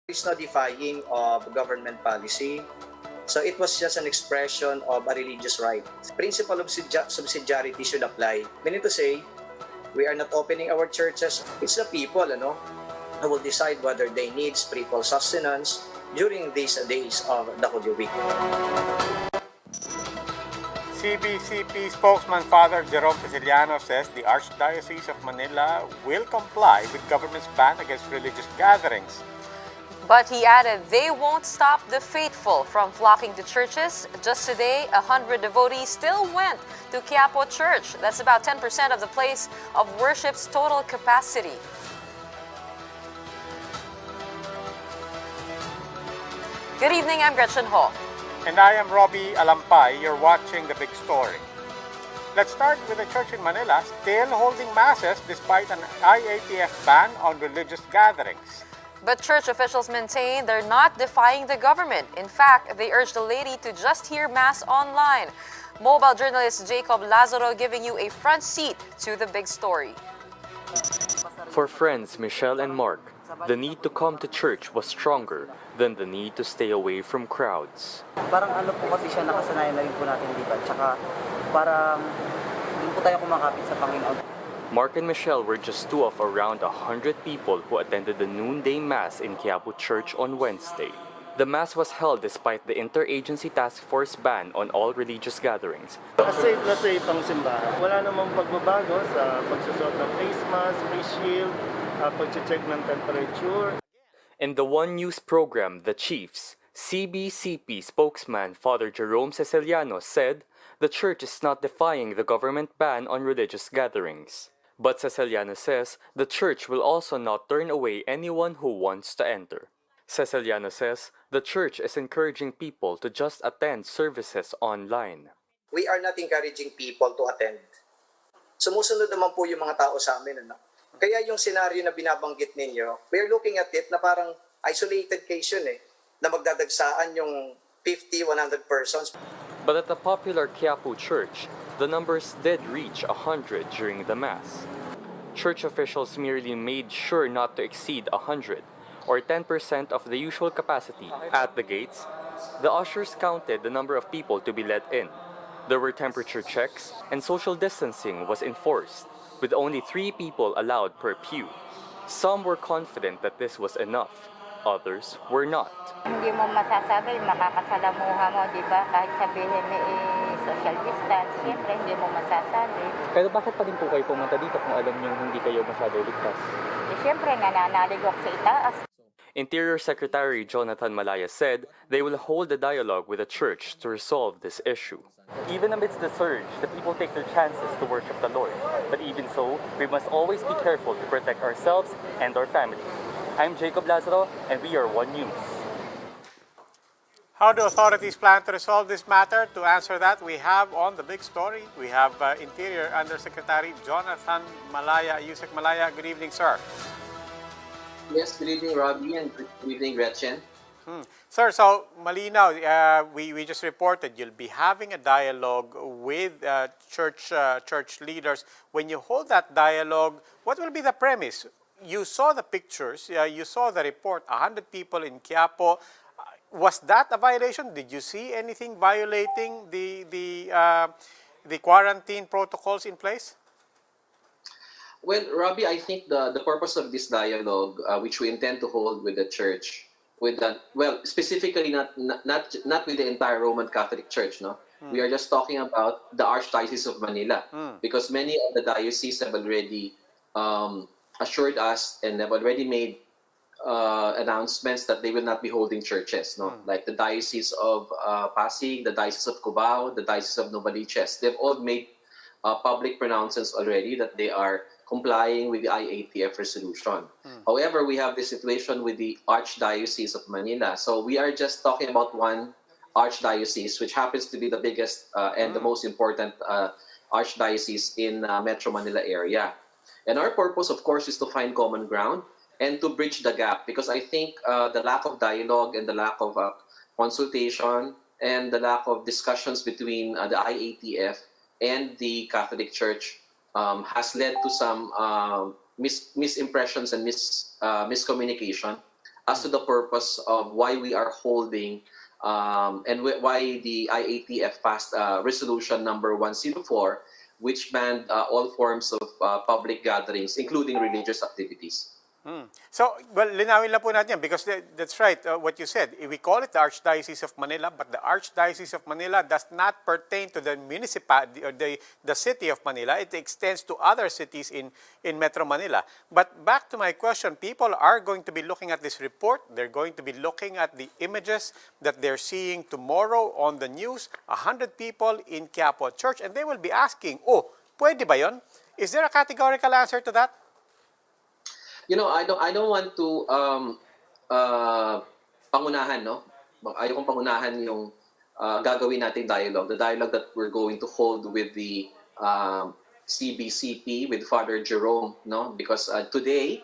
There is no defying of government policy. So it was just an expression of a religious right. Principle of subsidiarity should apply. Meaning to say, we are not opening our churches. It's the people, who will decide whether they need spiritual sustenance during these days of the Holy Week. CBCP spokesman Father Jerome Siciliano says the Archdiocese of Manila will comply with government's ban against religious gatherings. But he added they won't stop the faithful from flocking to churches. Just today, 100 devotees still went to Quiapo Church. That's about 10% of the place of worship's total capacity. Good evening, I'm Gretchen Ho. And I am Robbie Alampay. You're watching The Big Story. Let's start with the church in Manila still holding masses despite an IATF ban on religious gatherings. But church officials maintain they're not defying the government. In fact, they urge the laity to just hear Mass online. Mobile journalist Jacob Lazaro giving you a front seat to The Big Story. For friends Michelle and Mark, the need to come to church was stronger than the need to stay away from crowds. Parang po kasi siya nakasanayan na rin po natin, di ba? Tsaka parang hindi po tayo kumakapit sa Panginoon. Mark and Michelle were just two of around 100 people who attended the noonday Mass in Quiapo Church on Wednesday. The Mass was held despite the Interagency Task Force ban on all religious gatherings. Safe na safe ang simbahan. Wala namang pagbabago sa pagsusot ng face mask, face shield, pag-check ng temperature. In the One News program, The Chiefs, CBCP spokesman Father Jerome Siciliano said the church is not defying the government ban on religious gatherings. But Siciliano says the church will also not turn away anyone who wants to enter. Siciliano says the church is encouraging people to just attend services online. We are not encouraging people to attend. Sumusunod naman po yung mga tao sa amin. Kaya yung senaryo na binabanggit ninyo, we are looking at it na parang isolated case yun na magdadagsaan yung 50, 100 persons. But at the popular Quiapo Church, the numbers did reach 100 during the Mass. Church officials merely made sure not to exceed 100, or 10% of the usual capacity. At the gates, the ushers counted the number of people to be let in. There were temperature checks, and social distancing was enforced, with only 3 people allowed per pew. Some were confident that this was enough. Others were not. Hindi mo masasabi, makakasalamuha mo, di ba? Kahit sabihin social distance, siyempre hindi mo masasabi. Pero bakit pa din po kayo pumunta dito kung alam niyo hindi kayo masyado ligtas? Siyempre, nananaligok sa itaas. Interior Secretary Jonathan Malaya said they will hold a dialogue with the church to resolve this issue. Even amidst the surge, the people take their chances to worship the Lord. But even so, we must always be careful to protect ourselves and our families. I'm Jacob Lazaro, and we are One News. How do authorities plan to resolve this matter? To answer that, we have on The Big Story, we have Interior Undersecretary Jonathan Malaya. Yusek Malaya, good evening, sir. Yes, good evening, Robbie, and good evening, Gretchen. Sir, so malinaw, we just reported you'll be having a dialogue with church leaders. When you hold that dialogue, what will be the premise? You saw the pictures, you saw the report, 100 people in Quiapo. Was that a violation? Did you see anything violating the quarantine protocols in place? Well, Robbie, I think the purpose of this dialogue, which we intend to hold with the church, specifically not with the entire Roman Catholic Church, no. We are just talking about the Archdiocese of Manila, because many of the dioceses have already assured us and have already made announcements that they will not be holding churches, no? Like the Diocese of Pasig, the Diocese of Cubao, the Diocese of Novaliches. They've all made public pronouncements already that they are complying with the IATF resolution. However, we have this situation with the Archdiocese of Manila. So we are just talking about one archdiocese, which happens to be the biggest and the most important archdiocese in Metro Manila area. And our purpose, of course, is to find common ground and to bridge the gap, because I think the lack of dialogue and the lack of consultation and the lack of discussions between the IATF and the Catholic Church has led to some misimpressions and miscommunication as to the purpose of why we are holding and why the IATF passed resolution number 104, which banned all forms of public gatherings, including religious activities. So, well, linawin lang po natin yan because that's right, what you said. We call it the Archdiocese of Manila, but the Archdiocese of Manila does not pertain to the municipality or the city of Manila. It extends to other cities in Metro Manila. But back to my question, people are going to be looking at this report. They're going to be looking at the images that they're seeing tomorrow on the news, 100 people in Quiapo Church, and they will be asking, oh, pwede ba yun? Is there a categorical answer to that? I don't want to pangunahan, no? Ayokong pangunahan yung gagawin nating dialogue, the dialogue that we're going to hold with the CBCP, with Father Jerome, no? Because today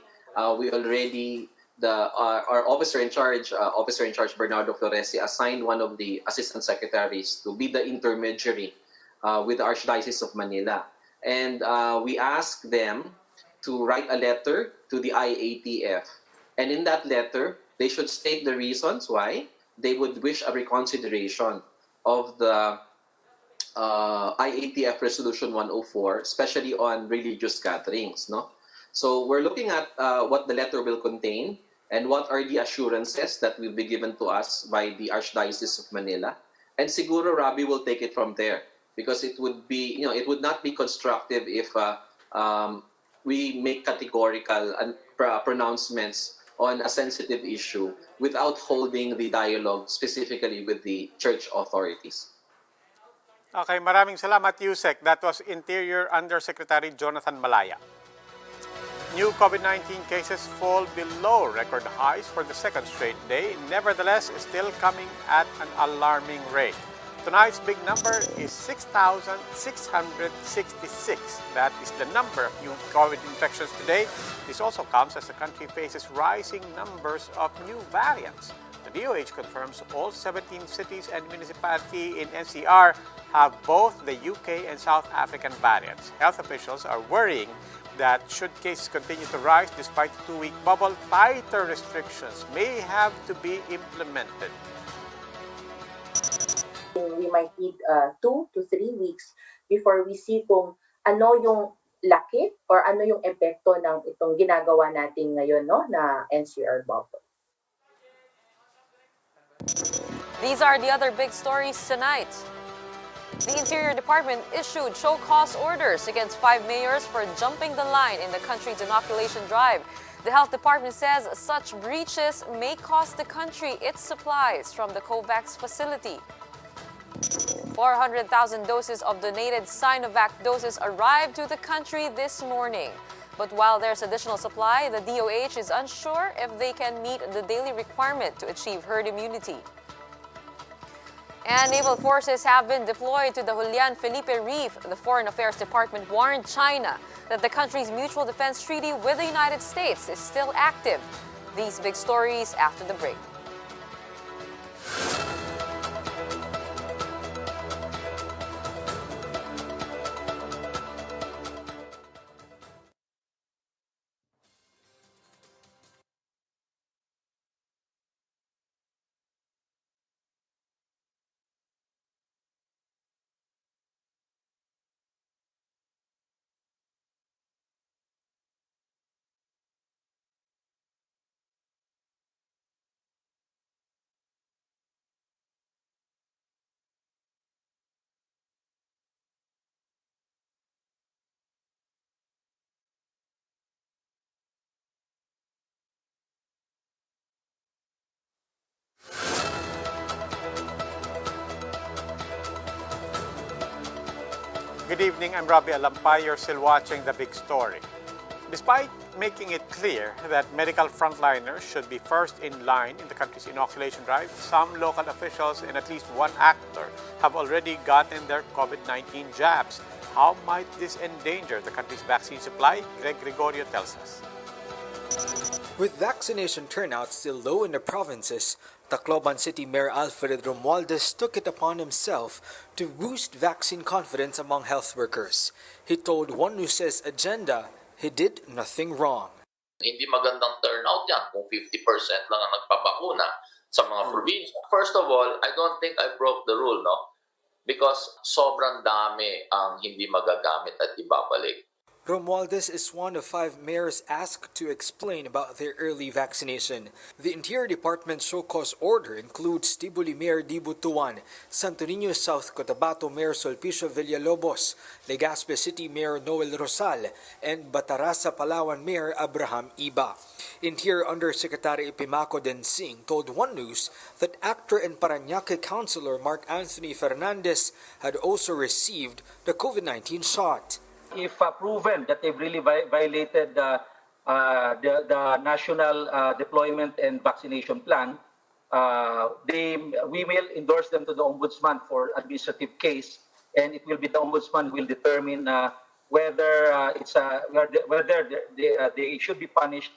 we already our officer in charge Bernardo Floresi assigned one of the assistant secretaries to be the intermediary with the Archdiocese of Manila, and we asked them to write a letter to the IATF. And in that letter, they should state the reasons why they would wish a reconsideration of the IATF Resolution 104, especially on religious gatherings. No? So we're looking at what the letter will contain and what are the assurances that will be given to us by the Archdiocese of Manila. And siguro Rabi will take it from there, because it would be, it would not be constructive if we make categorical pronouncements on a sensitive issue without holding the dialogue specifically with the church authorities. Okay, maraming salamat, Yusek. That was Interior Undersecretary Jonathan Malaya. New COVID-19 cases fall below record highs for the second straight day, nevertheless still coming at an alarming rate. Tonight's big number is 6,666. That is the number of new COVID infections today. This also comes as the country faces rising numbers of new variants. The DOH confirms all 17 cities and municipalities in NCR have both the UK and South African variants. Health officials are worrying that should cases continue to rise despite the two-week bubble, tighter restrictions may have to be implemented. We might need 2 to 3 weeks before we see kung ano yung laki or ano yung epekto ng itong ginagawa natin ngayon, no, na NCR bubble. These are the other big stories tonight. The Interior Department issued show-cause orders against 5 mayors for jumping the line in the country's inoculation drive. The Health Department says such breaches may cost the country its supplies from the COVAX facility. 400,000 doses of donated Sinovac doses arrived to the country this morning. But while there's additional supply, the DOH is unsure if they can meet the daily requirement to achieve herd immunity. And naval forces have been deployed to the Julian Felipe Reef. The Foreign Affairs Department warned China that the country's mutual defense treaty with the United States is still active. These big stories after the break. Good evening, I'm Robbie Alampay. You're still watching The Big Story. Despite making it clear that medical frontliners should be first in line in the country's inoculation drive, some local officials and at least one actor have already gotten their COVID-19 jabs. How might this endanger the country's vaccine supply? Greg Gregorio tells us. With vaccination turnout still low in the provinces, Tacloban City Mayor Alfred Romualdez took it upon himself to boost vaccine confidence among health workers. He told One News's Agenda he did nothing wrong. Hindi magandang turnout yan kung 50% lang ang nagpabakuna sa mga probinsya. First of all, I don't think I broke the rule, no? Because sobrang dami ang hindi magagamit at ibabalik. Romualdez is one of 5 mayors asked to explain about their early vaccination. The Interior Department's show-cause order includes Tibuli Mayor Dibutuan, Santo Niño South Cotabato Mayor Sulpicio Villalobos, Legazpi City Mayor Noel Rosal, and Batarasa Palawan Mayor Abraham Iba. Interior Undersecretary Epimaco Densing told One News that actor and Parañaque Councilor Mark Anthony Fernandez had also received the COVID-19 shot. If proven that they've really violated the national deployment and vaccination plan, we will endorse them to the Ombudsman for administrative case, and it will be the Ombudsman will determine whether they should be punished.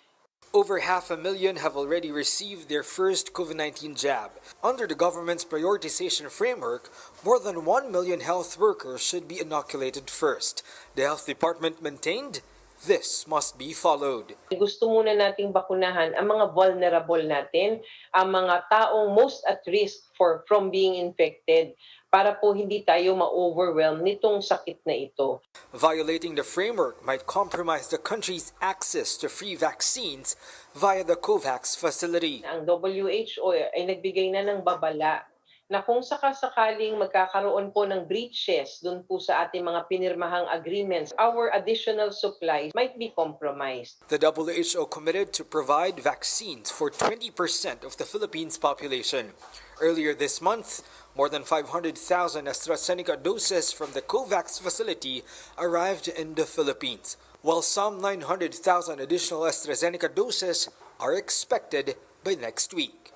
Over 500,000 have already received their first COVID-19 jab. Under the government's prioritization framework, more than 1 million health workers should be inoculated first. The Health Department maintained this must be followed. Gusto muna nating bakunahan ang mga vulnerable natin, ang mga taong most at risk from being infected, para po hindi tayo ma-overwhelm nitong sakit na ito. Violating the framework might compromise the country's access to free vaccines via the COVAX facility. Ang WHO ay nagbigay na ng babala na kung sakasakaling magkakaroon po ng breaches dun po sa ating mga pinirmahang agreements, our additional supplies might be compromised. The WHO committed to provide vaccines for 20% of the Philippines' population. Earlier this month, more than 500,000 AstraZeneca doses from the COVAX facility arrived in the Philippines, while some 900,000 additional AstraZeneca doses are expected by next week.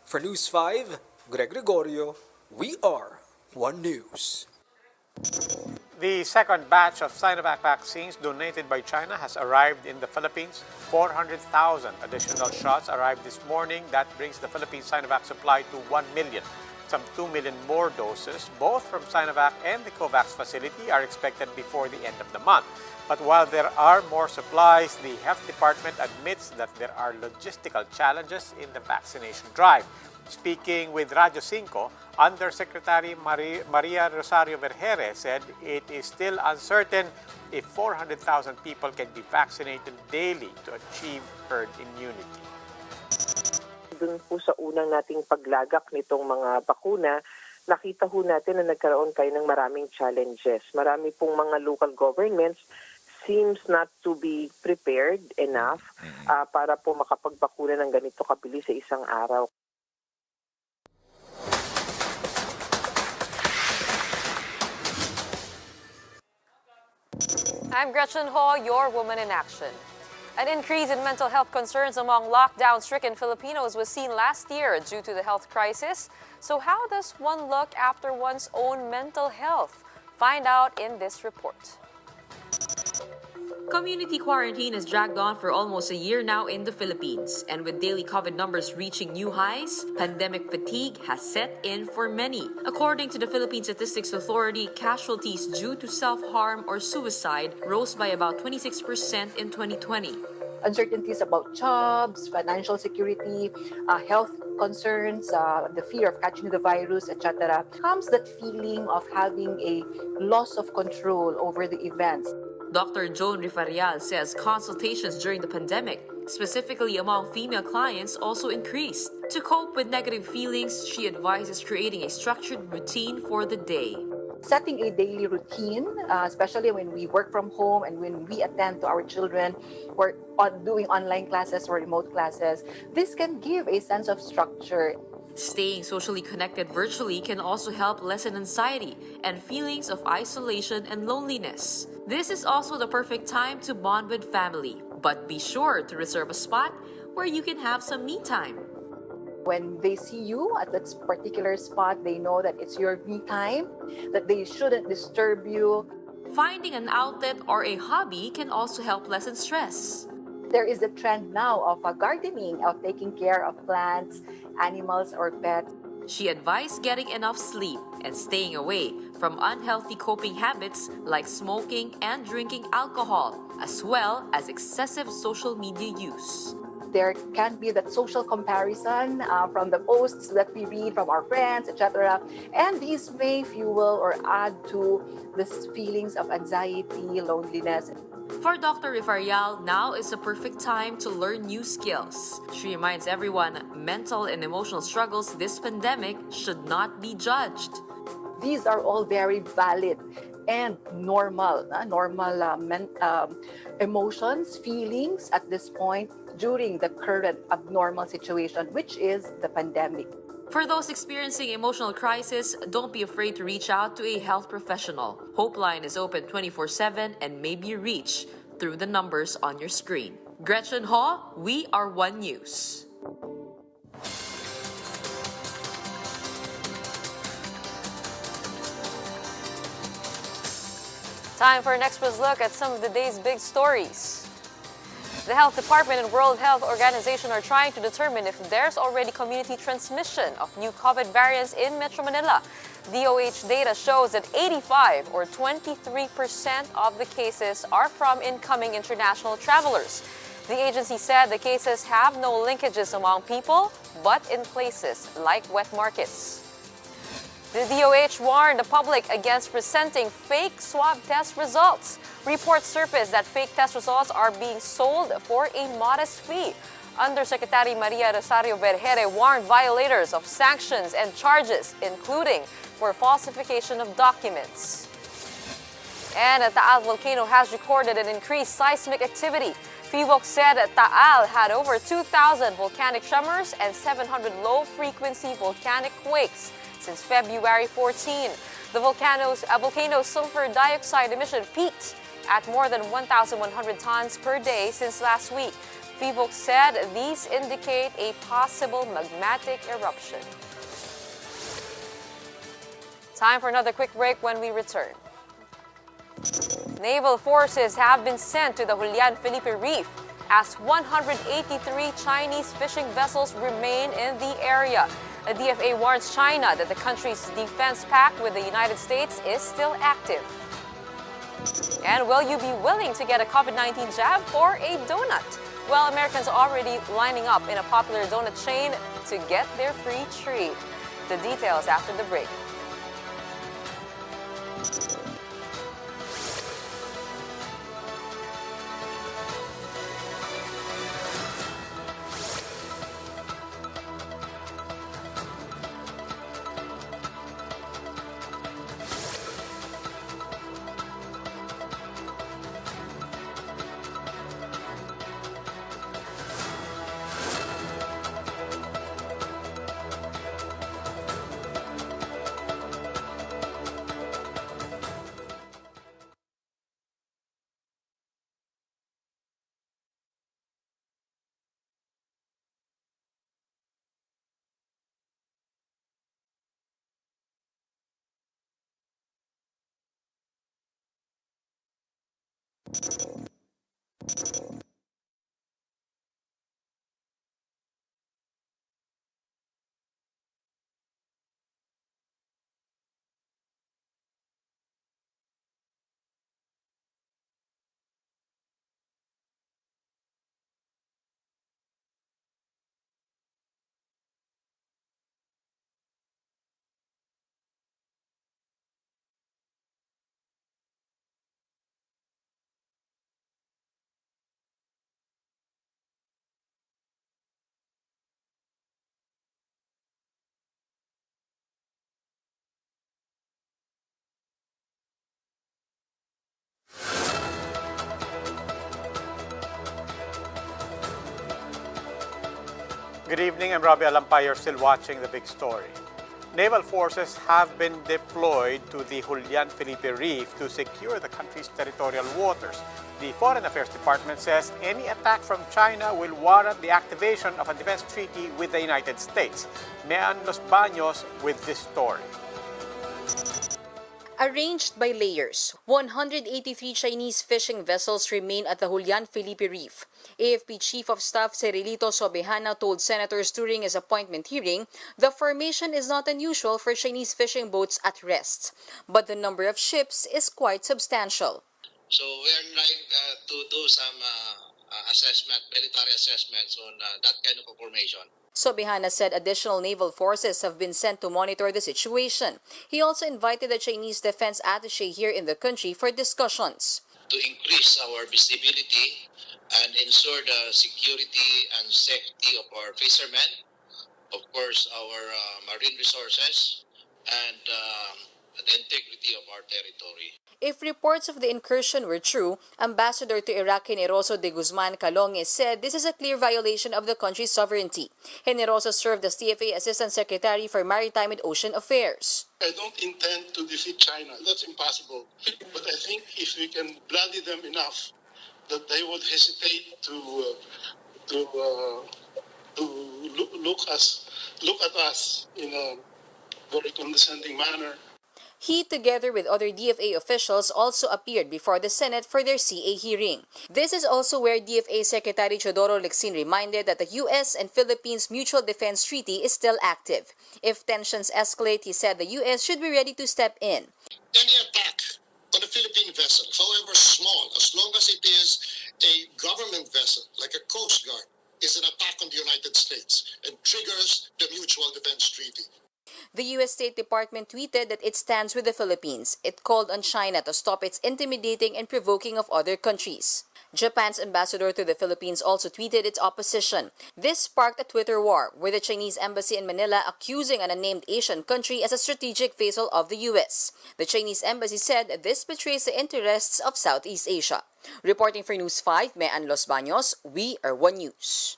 For News 5, Greg Gregorio, we are One News. The second batch of Sinovac vaccines donated by China has arrived in the Philippines. 400,000 additional shots arrived this morning. That brings the Philippine Sinovac supply to 1 million. Some 2 million more doses, both from Sinovac and the COVAX facility, are expected before the end of the month. But while there are more supplies, the Health Department admits that there are logistical challenges in the vaccination drive. Speaking with Radyo 5, Undersecretary Maria Rosario Vergere said it is still uncertain if 400,000 people can be vaccinated daily to achieve herd immunity. Doon po sa unang nating paglagak nitong mga bakuna, nakita ho natin na nagkaroon tayo ng maraming challenges. Marami pong mga local governments seems not to be prepared enough para po makapagbakuna ng ganito kabilis sa isang araw. I'm Gretchen Ho, your Woman in Action. An increase in mental health concerns among lockdown-stricken Filipinos was seen last year due to the health crisis. So how does one look after one's own mental health? Find out in this report. Community quarantine has dragged on for almost a year now in the Philippines, and with daily COVID numbers reaching new highs, pandemic fatigue has set in for many. According to the Philippine Statistics Authority, casualties due to self-harm or suicide rose by about 26% in 2020. Uncertainties about jobs, financial security, health concerns, the fear of catching the virus, etc. comes that feeling of having a loss of control over the events. Dr. Joan Rifarial says consultations during the pandemic, specifically among female clients, also increased. To cope with negative feelings, she advises creating a structured routine for the day. Setting a daily routine, especially when we work from home and when we attend to our children or doing online classes or remote classes, this can give a sense of structure. Staying socially connected virtually can also help lessen anxiety and feelings of isolation and loneliness. This is also the perfect time to bond with family, but be sure to reserve a spot where you can have some me time. When they see you at that particular spot, they know that it's your me time, that they shouldn't disturb you. Finding an outlet or a hobby can also help lessen stress. There is a trend now of gardening, of taking care of plants, animals, or pets. She advised getting enough sleep and staying away from unhealthy coping habits like smoking and drinking alcohol, as well as excessive social media use. There can be that social comparison from the posts that we read from our friends, etc. And these may fuel or add to these feelings of anxiety, loneliness. For Dr. Rifarial, now is the perfect time to learn new skills. She reminds everyone mental and emotional struggles this pandemic should not be judged. These are all very valid and normal emotions, feelings at this point during the current abnormal situation, which is the pandemic. For those experiencing emotional crisis, don't be afraid to reach out to a health professional. Hopeline is open 24/7 and may be reached through the numbers on your screen. Gretchen Ho, We Are One News. Time for an express look at some of the day's big stories. The Health Department and World Health Organization are trying to determine if there's already community transmission of new COVID variants in Metro Manila. DOH data shows that 85 or 23% of the cases are from incoming international travelers. The agency said the cases have no linkages among people, but in places like wet markets. The DOH warned the public against presenting fake swab test results. Reports surfaced that fake test results are being sold for a modest fee. Undersecretary Maria Rosario Vergere warned violators of sanctions and charges, including for falsification of documents. And a Taal volcano has recorded an increased seismic activity. PHIVOLCS said that Taal had over 2,000 volcanic tremors and 700 low-frequency volcanic quakes since February 14. The volcano's sulfur dioxide emission peaked at more than 1,100 tons per day since last week. PHIVOLCS said these indicate a possible magmatic eruption. Time for another quick break. When we return. Naval forces have been sent to the Julian Felipe Reef as 183 Chinese fishing vessels remain in the area. The DFA warns China that the country's defense pact with the United States is still active. And will you be willing to get a COVID-19 jab for a donut? Well, Americans are already lining up in a popular donut chain to get their free treat. The details after the break. Good evening, I'm Robbie Alampay. You're still watching The Big Story. Naval forces have been deployed to the Julian Felipe Reef to secure the country's territorial waters. The Foreign Affairs Department says any attack from China will warrant the activation of a defense treaty with the United States. Mean Los Baños with this story. Arranged by layers, 183 Chinese fishing vessels remain at the Julian Felipe Reef. AFP Chief of Staff Cirilito Sobejana told senators during his appointment hearing the formation is not unusual for Chinese fishing boats at rest, but the number of ships is quite substantial. So we are trying to do some military assessments on that kind of a formation. Sobihana said additional naval forces have been sent to monitor the situation. He also invited the Chinese defense attaché here in the country for discussions. To increase our visibility and ensure the security and safety of our fishermen, of course our marine resources, and the integrity of our territory. If reports of the incursion were true, Ambassador to Iraq Generoso de Guzman Calonge said this is a clear violation of the country's sovereignty. Generoso served as TFA Assistant Secretary for Maritime and Ocean Affairs. I don't intend to defeat China. That's impossible. But I think if we can bloody them enough that they would hesitate to look at us in a very condescending manner. He, together with other DFA officials, also appeared before the Senate for their CA hearing. This is also where DFA Secretary Chodoro Lexin reminded that the U.S. and Philippines Mutual Defense Treaty is still active. If tensions escalate, he said the U.S. should be ready to step in. Any attack on a Philippine vessel, however small, as long as it is a government vessel, like a Coast Guard, is an attack on the United States and triggers the Mutual Defense Treaty. The U.S. State Department tweeted that it stands with the Philippines. It called on China to stop its intimidating and provoking of other countries. Japan's ambassador to the Philippines also tweeted its opposition. This sparked a Twitter war, with the Chinese embassy in Manila accusing an unnamed Asian country as a strategic vassal of the U.S. The Chinese embassy said this betrays the interests of Southeast Asia. Reporting for News 5, Mean Los Baños, we are One News.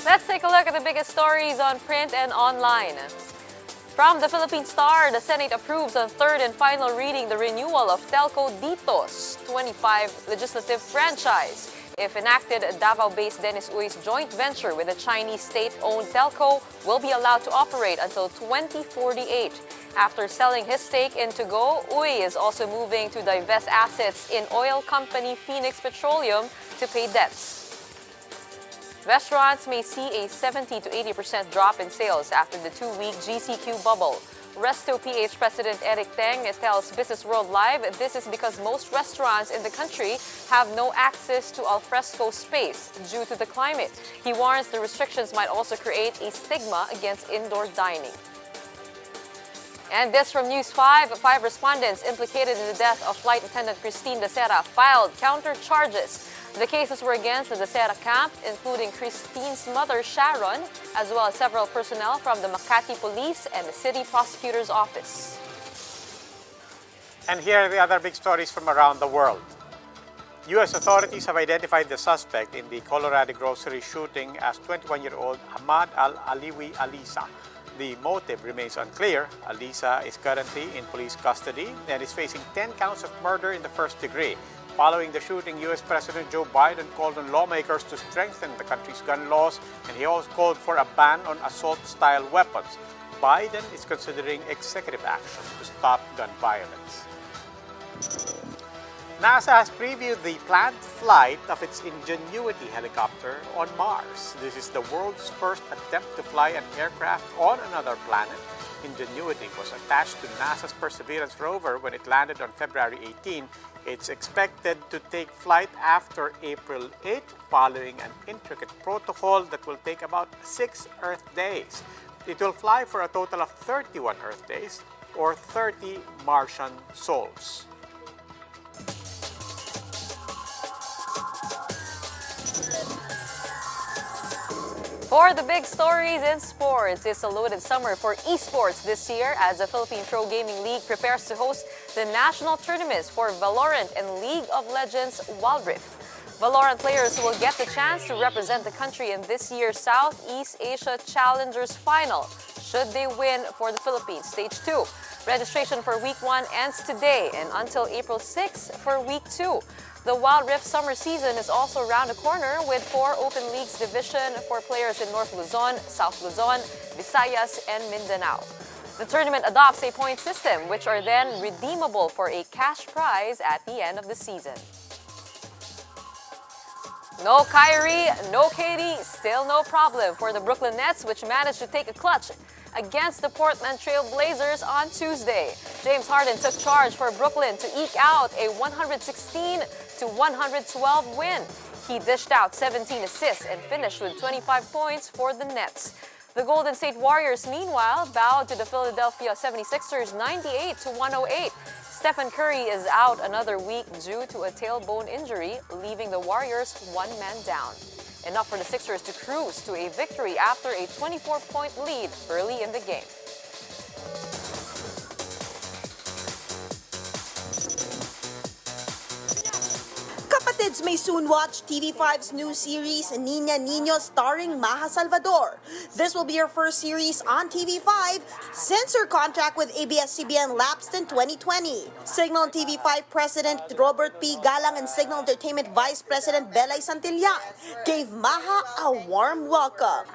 Let's take a look at the biggest stories on print and online. From the Philippine Star, the Senate approves on third and final reading the renewal of Telco Dito's 25 legislative franchise. If enacted, Davao-based Dennis Uй's joint venture with a Chinese state-owned telco will be allowed to operate until 2048. After selling his stake in Togo, Uy is also moving to divest assets in oil company Phoenix Petroleum to pay debts. Restaurants may see a 70 to 80% drop in sales after the two-week GCQ bubble. Resto PH President Eric Teng tells Business World Live this is because most restaurants in the country have no access to alfresco space due to the climate. He warns the restrictions might also create a stigma against indoor dining. And this from News 5, 5 respondents implicated in the death of flight attendant Christine Dacera filed counter charges. The cases were against the Dacera camp, including Christine's mother Sharon, as well as several personnel from the Makati Police and the City Prosecutor's Office. And here are the other big stories from around the world. U.S. authorities have identified the suspect in the Colorado grocery shooting as 21-year-old Ahmad Al-Aliwi Alisa. The motive remains unclear. Alisa is currently in police custody and is facing 10 counts of murder in the first degree. Following the shooting, U.S. President Joe Biden called on lawmakers to strengthen the country's gun laws, and he also called for a ban on assault-style weapons. Biden is considering executive action to stop gun violence. NASA has previewed the planned flight of its Ingenuity helicopter on Mars. This is the world's first attempt to fly an aircraft on another planet. Ingenuity was attached to NASA's Perseverance rover when it landed on February 18. It's expected to take flight after April 8, following an intricate protocol that will take about 6 Earth days. It will fly for a total of 31 Earth days, or 30 Martian sols. For the big stories in sports, it's a loaded summer for esports this year as the Philippine Pro Gaming League prepares to host the national tournaments for Valorant and League of Legends Wild Rift. Valorant players will get the chance to represent the country in this year's Southeast Asia Challengers Final, should they win for the Philippines Stage 2. Registration for Week 1 ends today and until April 6 for Week 2. The Wild Rift summer season is also around the corner with 4 Open Leagues division for players in North Luzon, South Luzon, Visayas, and Mindanao. The tournament adopts a point system, which are then redeemable for a cash prize at the end of the season. No Kyrie, no KD, still no problem for the Brooklyn Nets, which managed to take a clutch against the Portland Trail Blazers on Tuesday. James Harden took charge for Brooklyn to eke out a 116-112 win. He dished out 17 assists and finished with 25 points for the Nets. The Golden State Warriors, meanwhile, bowed to the Philadelphia 76ers 98-108. Stephen Curry is out another week due to a tailbone injury, leaving the Warriors one man down. Enough for the Sixers to cruise to a victory after a 24-point lead early in the game. Kapatids may soon watch TV5's new series Niña Nino starring Maha Salvador. This will be her first series on TV5 since her contract with ABS-CBN lapsed in 2020. Signal TV5 President Robert P. Galang and Signal Entertainment Vice President Belay Santillan gave Maha a warm welcome.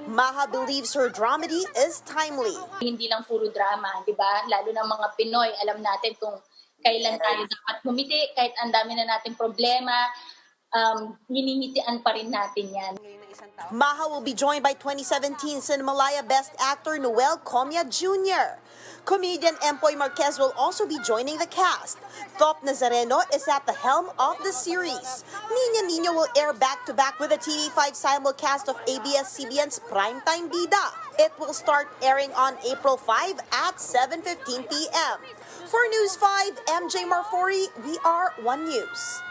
Maha believes her dramedy is timely. Hindi lang puro drama, di ba? Lalo ng mga Pinoy, alam natin kung kailan tayo dapat humiti, kahit ang dami na nating problema, hinihitian pa rin natin yan. Maha will be joined by 2017 Malaya Best Actor Noel Comia Jr. Comedian Empoy Marquez will also be joining the cast. Top Nazareno is at the helm of the series. Niña Nino will air back-to-back with a TV5 simulcast of ABS-CBN's Primetime Bida. It will start airing on April 5 at 7:15 p.m. For News 5, MJ Marfori, VR1 News.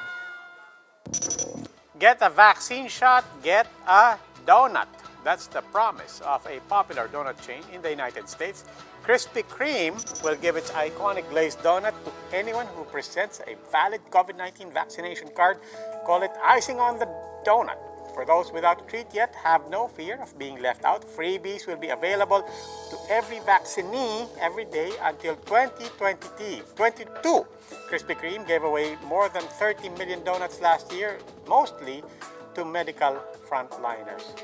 Get a vaccine shot, get a donut. That's the promise of a popular donut chain in the United States. Krispy Kreme will give its iconic glazed donut to anyone who presents a valid COVID-19 vaccination card. Call it icing on the donut. For those without a treat yet, have no fear of being left out. Freebies will be available to every vaccinee every day until 2022. Krispy Kreme gave away more than 30 million donuts last year, mostly to medical frontliners.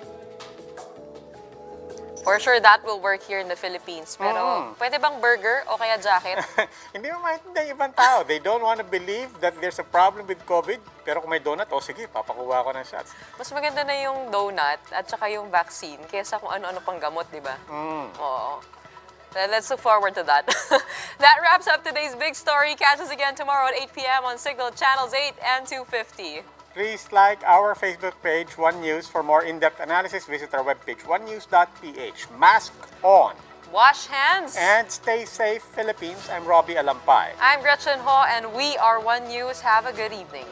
For sure, that will work here in the Philippines. Pero, pwede bang burger o kaya jacket? Hindi mo maintindihan yung ibang tao. They don't want to believe that there's a problem with COVID. Pero kung may donut, sige, papakuha ko ng shots. Mas maganda na yung donut at saka yung vaccine kaysa kung ano-ano pang gamot, di ba? Oo. Let's look forward to that. That wraps up today's big story. Catch us again tomorrow at 8 p.m. on Signal Channels 8 and 250. Please like our Facebook page, One News. For more in-depth analysis, visit our webpage, onenews.ph. Mask on. Wash hands. And stay safe, Philippines. I'm Robbie Alampay. I'm Gretchen Ho, and we are One News. Have a good evening.